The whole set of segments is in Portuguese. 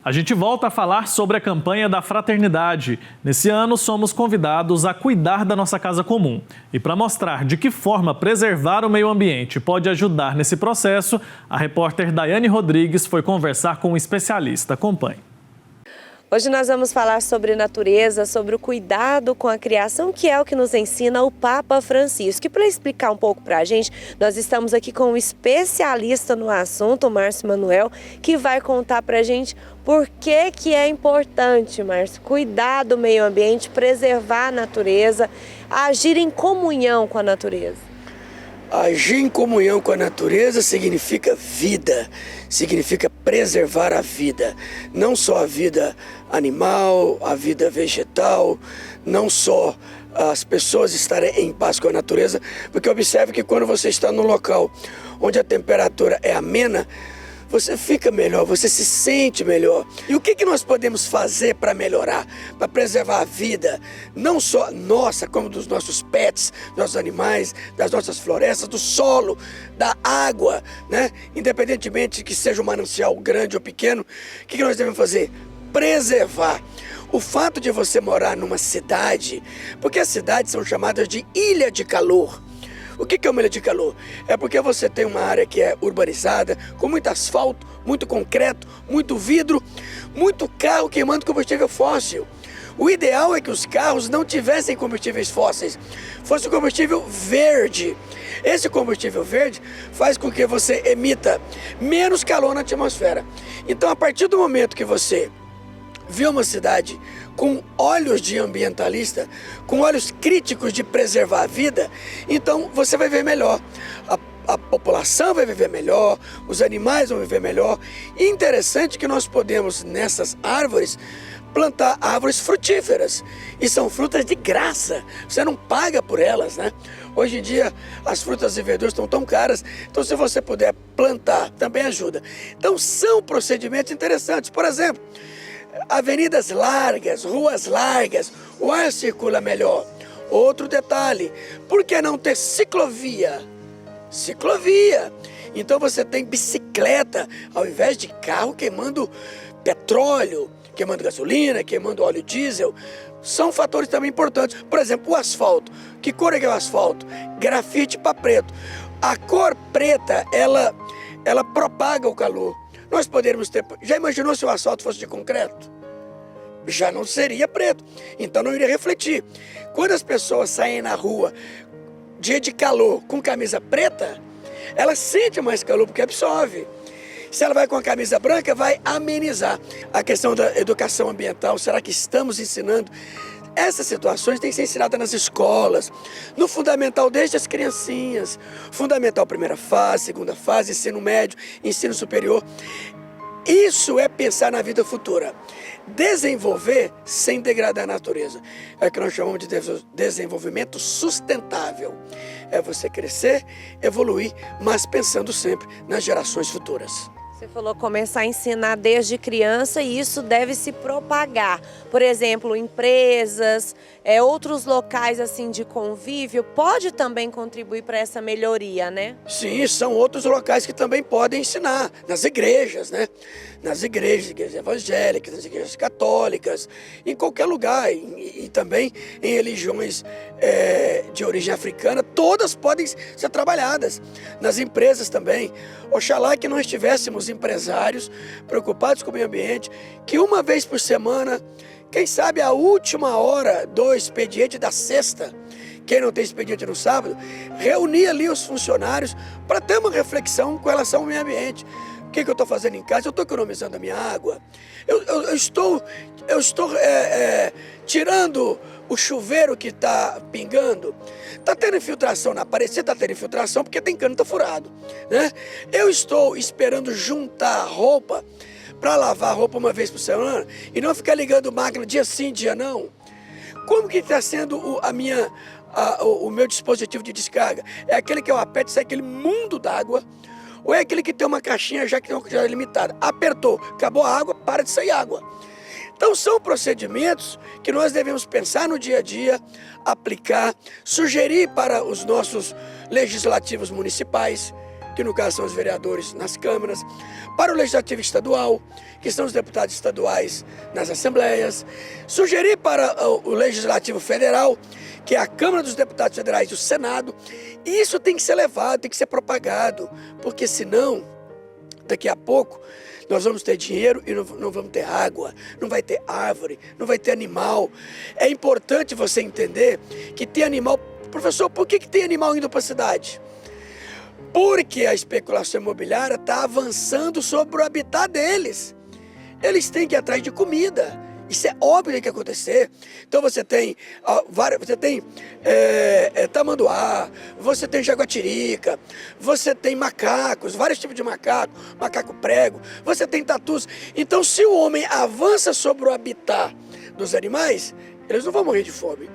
A gente volta a falar sobre a campanha da fraternidade. Nesse ano, somos convidados a cuidar da nossa casa comum. E para mostrar de que forma preservar o meio ambiente pode ajudar nesse processo, a repórter Daiane Rodrigues foi conversar com um especialista. Acompanhe. Hoje nós vamos falar sobre natureza, sobre o cuidado com a criação, que é o que nos ensina o Papa Francisco. E para explicar um pouco para a gente, nós estamos aqui com um especialista no assunto, o Márcio Manuel, que vai contar para a gente por que é importante, Márcio, cuidar do meio ambiente, preservar a natureza, agir em comunhão com a natureza. Agir em comunhão com a natureza significa vida, significa preservar a vida. Não só a vida animal, a vida vegetal, não só as pessoas estarem em paz com a natureza, porque observe que quando você está num local onde a temperatura é amena, você fica melhor, você se sente melhor. E o que nós podemos fazer para melhorar, para preservar a vida, não só nossa, como dos nossos pets, dos nossos animais, das nossas florestas, do solo, da água, né? Independentemente que seja um manancial grande ou pequeno, o que nós devemos fazer? Preservar. O fato de você morar numa cidade, porque as cidades são chamadas de ilha de calor. O que é uma ilha de calor? É porque você tem uma área que é urbanizada, com muito asfalto, muito concreto, muito vidro, muito carro queimando combustível fóssil. O ideal é que os carros não tivessem combustíveis fósseis, fosse um combustível verde. Esse combustível verde faz com que você emita menos calor na atmosfera. Então, a partir do momento que você vê uma cidade com olhos de ambientalista, com olhos críticos de preservar a vida, então você vai ver melhor. A população vai viver melhor, os animais vão viver melhor. E interessante que nós podemos, nessas árvores, plantar árvores frutíferas. E são frutas de graça, você não paga por elas, né? Hoje em dia as frutas e verduras estão tão caras, então se você puder plantar, também ajuda. Então são procedimentos interessantes. Por exemplo, avenidas largas, ruas largas, o ar circula melhor. Outro detalhe, por que não ter ciclovia? Ciclovia. Então você tem bicicleta, ao invés de carro queimando petróleo, queimando gasolina, queimando óleo diesel. São fatores também importantes. Por exemplo, o asfalto. Que cor é o asfalto? Grafite para preto. A cor preta, ela propaga o calor. Nós poderíamos ter... Já imaginou se o asfalto fosse de concreto? Já não seria preto, então não iria refletir. Quando as pessoas saem na rua, dia de calor, com camisa preta, ela sente mais calor porque absorve. Se ela vai com a camisa branca, vai amenizar. A questão da educação ambiental, será que estamos ensinando? Essas situações têm que ser ensinadas nas escolas, no fundamental desde as criancinhas, fundamental primeira fase, segunda fase, ensino médio, ensino superior. Isso é pensar na vida futura, desenvolver sem degradar a natureza. É o que nós chamamos de desenvolvimento sustentável. É você crescer, evoluir, mas pensando sempre nas gerações futuras. Você falou começar a ensinar desde criança e isso deve se propagar. Por exemplo, empresas, outros locais assim de convívio, pode também contribuir para essa melhoria, né? Sim, são outros locais que também podem ensinar. Nas igrejas, né? Nas igrejas evangélicas, nas igrejas católicas, em qualquer lugar. E também em religiões de origem africana, todas podem ser trabalhadas. Nas empresas também. Oxalá que nós tivéssemos empresários preocupados com o meio ambiente, que uma vez por semana, quem sabe a última hora do expediente da sexta, quem não tem expediente no sábado, reunir ali os funcionários para ter uma reflexão com relação ao meio ambiente. O que eu estou fazendo em casa? Eu estou economizando a minha água? Eu estou tirando o chuveiro que está pingando? Está tendo infiltração na parede? Você está tendo infiltração porque tem cano que está furado, né? Eu estou esperando juntar roupa para lavar a roupa uma vez por semana e não ficar ligando máquina dia sim, dia não? Como que está sendo o meu dispositivo de descarga? É aquele que eu aperto e sai aquele mundo d'água? Ou é aquele que tem uma caixinha já que tem uma quantidade limitada? Apertou, acabou a água, para de sair água. Então são procedimentos que nós devemos pensar no dia a dia, aplicar, sugerir para os nossos legislativos municipais, que no caso são os vereadores nas câmaras, para o Legislativo Estadual, que são os deputados estaduais nas assembleias, sugerir para o Legislativo Federal, que é a Câmara dos Deputados Federais e o Senado. E isso tem que ser levado, tem que ser propagado, porque senão, daqui a pouco, nós vamos ter dinheiro e não vamos ter água, não vai ter árvore, não vai ter animal. É importante você entender que tem animal. Professor, por que tem animal indo para a cidade? Porque a especulação imobiliária está avançando sobre o habitat deles. Eles têm que ir atrás de comida. Isso é óbvio que tem que acontecer. Então você tem tamanduá, você tem jaguatirica, você tem macacos, vários tipos de macaco prego, você tem tatus. Então se o homem avança sobre o habitat dos animais, eles não vão morrer de fome.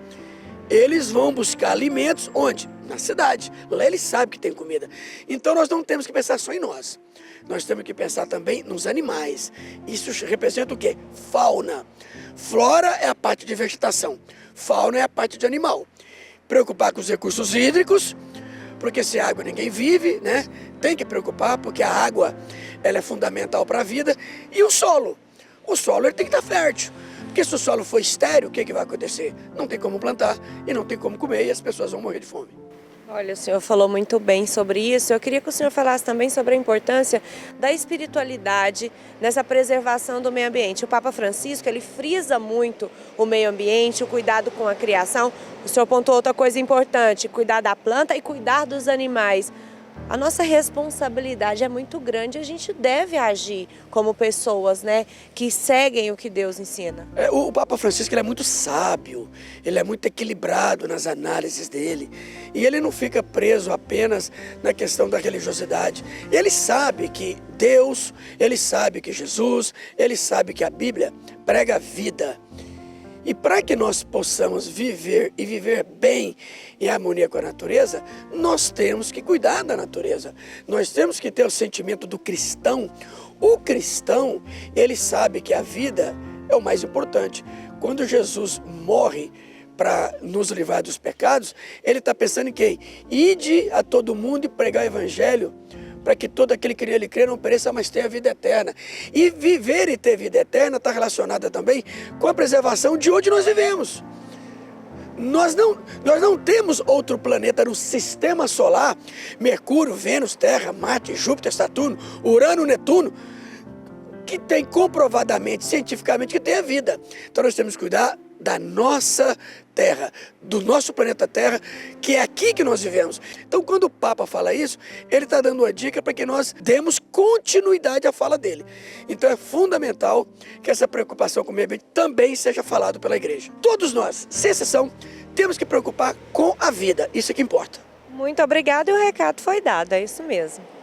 Eles vão buscar alimentos onde? Na cidade. Lá eles sabem que tem comida. Então nós não temos que pensar só em nós. Nós temos que pensar também nos animais. Isso representa o quê? Fauna. Flora é a parte de vegetação. Fauna é a parte de animal. Preocupar com os recursos hídricos, porque sem água ninguém vive, né? Tem que preocupar, porque a água ela é fundamental para a vida. E o solo. O solo ele tem que estar fértil. Porque se o solo for estéril, o que vai acontecer? Não tem como plantar e não tem como comer e as pessoas vão morrer de fome. Olha, o senhor falou muito bem sobre isso. Eu queria que o senhor falasse também sobre a importância da espiritualidade nessa preservação do meio ambiente. O Papa Francisco, ele frisa muito o meio ambiente, o cuidado com a criação. O senhor pontuou outra coisa importante, cuidar da planta e cuidar dos animais. A nossa responsabilidade é muito grande, a gente deve agir como pessoas, né, que seguem o que Deus ensina. O Papa Francisco ele é muito sábio, ele é muito equilibrado nas análises dele e ele não fica preso apenas na questão da religiosidade. Ele sabe que Deus, ele sabe que Jesus, ele sabe que a Bíblia prega a vida. E para que nós possamos viver e viver bem em harmonia com a natureza, nós temos que cuidar da natureza. Nós temos que ter o sentimento do cristão. O cristão, ele sabe que a vida é o mais importante. Quando Jesus morre para nos livrar dos pecados, ele está pensando em quem? Ide a todo mundo e pregar o evangelho, para que todo aquele que nele crê não pereça, mas tenha vida eterna. E viver e ter vida eterna está relacionada também com a preservação de onde nós vivemos. Nós não temos outro planeta no sistema solar, Mercúrio, Vênus, Terra, Marte, Júpiter, Saturno, Urano, Netuno, que tem comprovadamente, cientificamente, que tem a vida. Então nós temos que cuidar da nossa Terra, do nosso planeta Terra, que é aqui que nós vivemos. Então, quando o Papa fala isso, ele está dando uma dica para que nós demos continuidade à fala dele. Então, é fundamental que essa preocupação com o meio ambiente também seja falado pela igreja. Todos nós, sem exceção, temos que preocupar com a vida. Isso é que importa. Muito obrigada e o recado foi dado, é isso mesmo.